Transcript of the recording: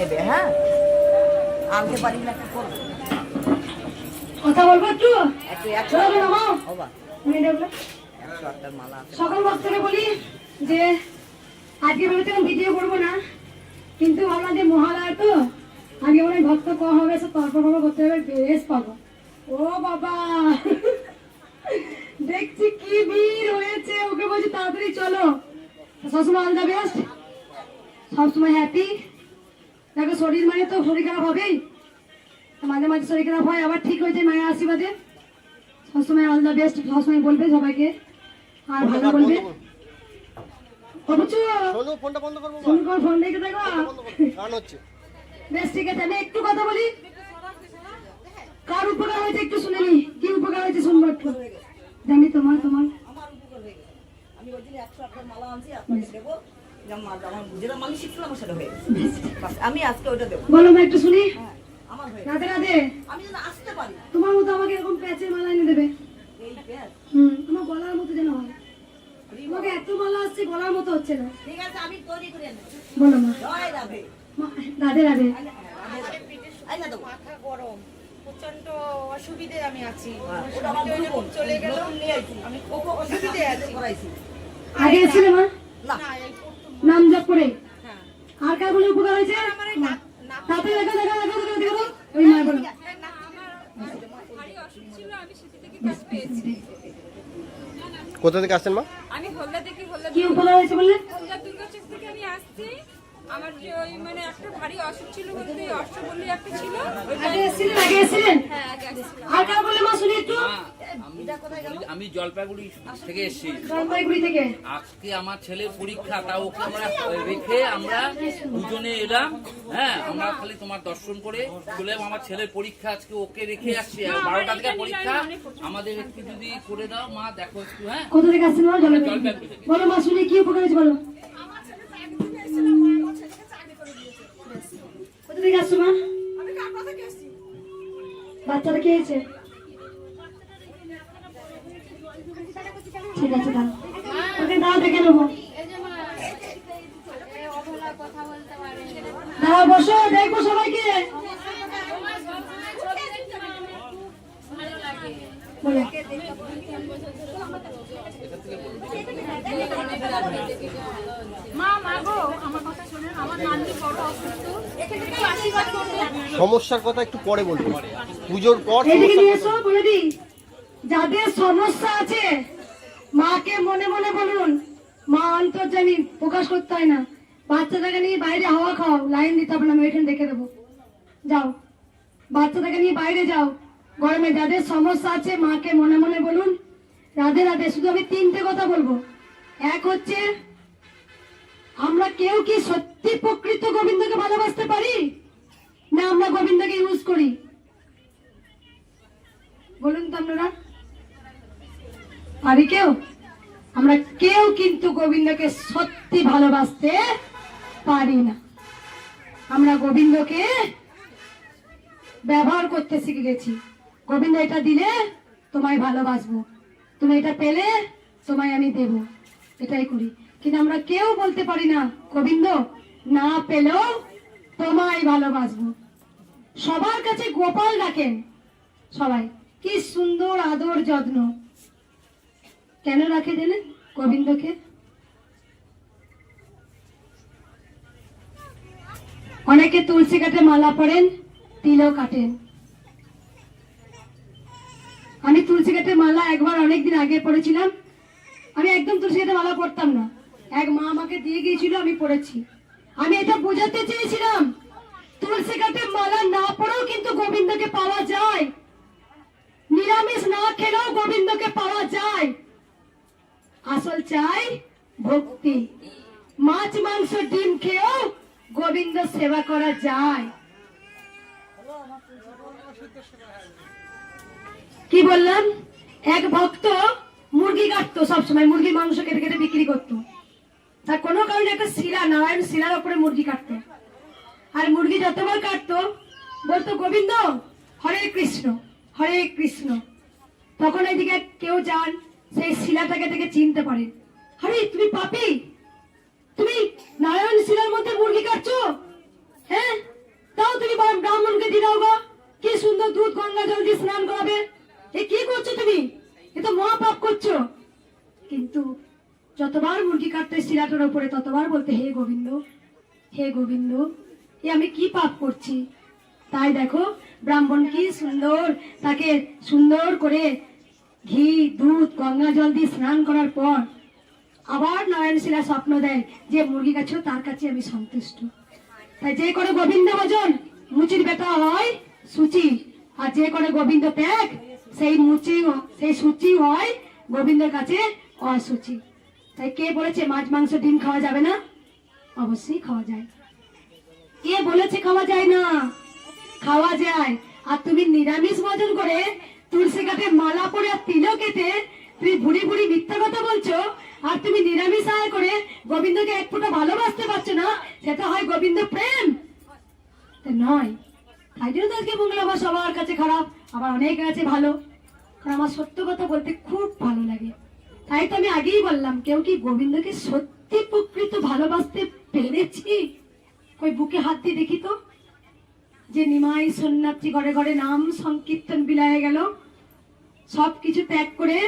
নেবে। হ্যাঁ, আনতে পারি না, কি করবো? কথা বলবো একটু? একটু মালা সকাল বক্স থেকে বলি যে আজকে ভেবেছিলাম ভিডিও করবো না, কিন্তু ভাবলাম যে মহালয়া তো আগে মনে হয় ভক্ত কম হবে, সব তর্ক করতে হবে, বেশ পাবো। ও বাবা, দেখছি কি ভিড় হয়েছে। ওকে বলছি তাড়াতাড়ি চলো। সবসময় অল দ্য বেস্ট, সবসময় হ্যাপি। দেখো শরীর মানে তো শরীর খারাপ হবেই, মাঝে মাঝে শরীর খারাপ হয়, আবার ঠিক হয়েছে মায়ের আশীর্বাদে। সবসময় অল দ্য বেস্ট সবসময় বলবে সবাইকে, আর ভালো বলবে। ফোন দেখে দেখো। বেশ ঠিক আছে, আমি একটু কথা বলি। কার উপকার হয়েছে একটু শুনে নি, কি উপকার হয়েছে শুনবো একটু। জানি তোমার তোমার আমার উপকার হয়ে গেছে। আমি ওই দিন 108 মালা আনছি, আপনাকে দেবো। যেটা মালিশ শিখছিলাম সেটা হয়ে গেছে। আমি আজকে ওইটা দেবো। বলো মা একটু শুনি। আমার হয়ে রাধে রাধে। আমি যেন আসতে পারি। তোমার মতো আমাকে এরকম প্যাচের মালা এনে দেবে। এই প্যাচ? আমার গলার মতো যেন হয়। তোমাকে এত মালা আসছে, গলার মতো হচ্ছে না। ঠিক আছে, আমি তৈরি করে আনবো। বলো মা। জয় রাধে। রাধে রাধে। মাথা গরম, প্রচন্ড অসুবিধে আমি আছি। চলে গেল, আমি খুব অসুবিধে আছি। আগে এসেছিলে মা? না, নাম জপ করে। হ্যাঁ, আর কার বলে উপকার হয়েছে? তাতে দেখা দেখা দেখা দেখা দেখো ওই মা বলো। কোথা থেকে আসছেন মা? আমি হলদা থেকে কি উপকার হয়েছে বললে? হলদা দুর্গাচক থেকে আমি আসছি। আমার যে ওই মানে একটা ভারী অসুখ ছিল, বলতে অষ্টবল্লী একটা ছিল। আগে এসেছিলেন? হ্যাঁ, আগে আসছিলাম। আর কার বলে মা শুনি একটু। আমি জলপাইগুড়ি থেকে এসেছি। জলপাইগুড়ি থেকে। আজকে আমার ছেলের পরীক্ষা, তা ওকে আমরা রেখে আমরা দুজনে এলাম। হ্যাঁ, আমরা খালি তোমার দর্শন করে চলে যাবো। আমার ছেলের পরীক্ষা আজকে, ওকে রেখে আসছি। 12টা থেকে পরীক্ষা, আমাদের একটু যদি করে দাও মা, দেখো একটু। হ্যাঁ, কোথা থেকে আসছেন মা? জলপাইগুড়ি। বলো মা শুনি কি উপকার হয়েছে বলো। কোথা থেকে আসছো মা? বাচ্চাটা কি হয়েছে? ঠিক আছে দাও, ওকে দাও দেখে নেবো। দাও বসো, দেখবো সবাইকে। বলে সমস্যার কথা একটু পরে বলবো, পুজোর পর। এদিকে নিয়ে এসো, বলে দিই যাদের সমস্যা আছে মাকে মনে মনে বলুন। মা অন্তর্যামী, প্রকাশ করতে হয় না। বাচ্চাটাকে নিয়ে বাইরে হাওয়া খাও, লাইন দিতে হবে না, আমি এখানে দেখে দেবো। যাও, বাচ্চাটাকে নিয়ে বাইরে যাও গরমে। যাদের সমস্যা আছে মাকে মনে মনে বলুন রাধে রাধে। শুধু আমি 3টে কথা বলবো। এক হচ্ছে, আমরা কেউ কি সত্যি প্রকৃত গোবিন্দকে ভালোবাসতে পারি, না আমরা গোবিন্দকে ইউজ করি? বলুন তো আপনারা, পারি কেউ? আমরা কেউ কিন্তু গোবিন্দকে সত্যি ভালোবাসতে পারি না। আমরা গোবিন্দকে ব্যবহার করতে শিখে গেছি। গোবিন্দ এটা দিলে তোমায় ভালোবাসবো, তুমি এটা পেলে তোমায় আমি দেব, এটাই করি। কিন্তু আমরা কেউ বলতে পারি না গোবিন্দ না পেলেও তোমায় ভালোবাসবো। সবার কাছে গোপাল ডাকেন সবাই, কি সুন্দর আদর যত্ন। কেন রাখে জানেন গোবিন্দকে? অনেকে তুলসী কাটে মালা পরেন, তিলও কাটেন। আমি তুলসী কাটে মালা একবার অনেকদিন আগে পড়েছিলাম। আমি একদম তুলসী কাটে মালা পড়তাম না, এক মা আমাকে দিয়ে গিয়েছিল, আমি পড়েছি। আমি এটা বোঝাতে চেয়েছিলাম তুলসী কাটে মালা না পড়েও কিন্তু গোবিন্দকে পাওয়া যায়, নিরামিষ না খেলেও গোবিন্দকে পাওয়া যায়। আসল চাই ভক্তি। মাছ মাংস ডিম খেয়েও গোবিন্দ সেবা করা যায়। কি বললাম? এক ভক্ত মুরগি কাটতো, সবসময় মুরগির মাংস কেটে কেটে বিক্রি করতো। তার কোনো কারণে একটা শিলা, নারায়ণ শিলার উপরে মুরগি কাটতো। আর মুরগি যতবার কাটতো বলতো গোবিন্দ হরে কৃষ্ণ হরে কৃষ্ণ। তখন এইদিকে কেউ যান, সেই শিলাটাকে থেকে চিনতে পারেন, আরে তুমি পাপী, তুমি নারায়ণ শিলার মধ্যে মুরগি কাটছো। হ্যাঁ, দুধ গঙ্গা জল দিয়ে স্নান করাবে? এ কি করছো তুমি? এ তো মহাপাপ করছো। কিন্তু যতবার মুরগি কাটতে শিলাটার উপরে ততবার বলতে হে গোবিন্দ, হে গোবিন্দ, এ আমি কি পাপ করছি। তাই দেখো ব্রাহ্মণ কি সুন্দর তাকে সুন্দর করে ঘি দুধ গঙ্গা জল দিয়ে স্নান করার পর আবার নারায়ণ শিলা স্বপ্ন দেয় যে মুরগি কাছেও তার কাছে আমি সন্তুষ্ট। তাই যে করে গোবিন্দ ভজন মুচির বেটা হয় সুচি, আর যে করে গোবিন্দ ত্যাগ সেই মুচি সেই সুচি হয় গোবিন্দের কাছে অসুচি। তাই কে বলেছে মাছ মাংস ডিম খাওয়া যাবে না? অবশ্যই খাওয়া যায়। কে বলেছে খাওয়া যায় না? খাওয়া যায়। আর তুমি নিরামিষ ভোজন করে তুলসী কাঠে মালা পরে আর তিলক কেটে তুমি ভুড়ি ভুড়ি মিথ্যা কথা বলছো, আর তুমি নিরামিষ আহার করে গোবিন্দকে এক ফোঁটা ভালোবাসতে পারছো না, সেটা হয় গোবিন্দ প্রেম? তা নয়। তাই জন্য তো আজকে মঙ্গলা আমার সবার কাছে খারাপ, আবার অনেকের কাছে ভালো। কারণ আমার সত্য কথা বলতে খুব ভালো লাগে। তাই তো আমি আগেই বললাম, কেউ কি গোবিন্দকে সত্যি প্রকৃত ভালোবাসতে পেরেছি? ওই বুকে হাত দিয়ে দেখি তো, যে নিমাই সন্ন্যাসী ঘরে ঘরে নাম সংকীর্তন বিলায়ে গেল, সবকিছু ত্যাগ করে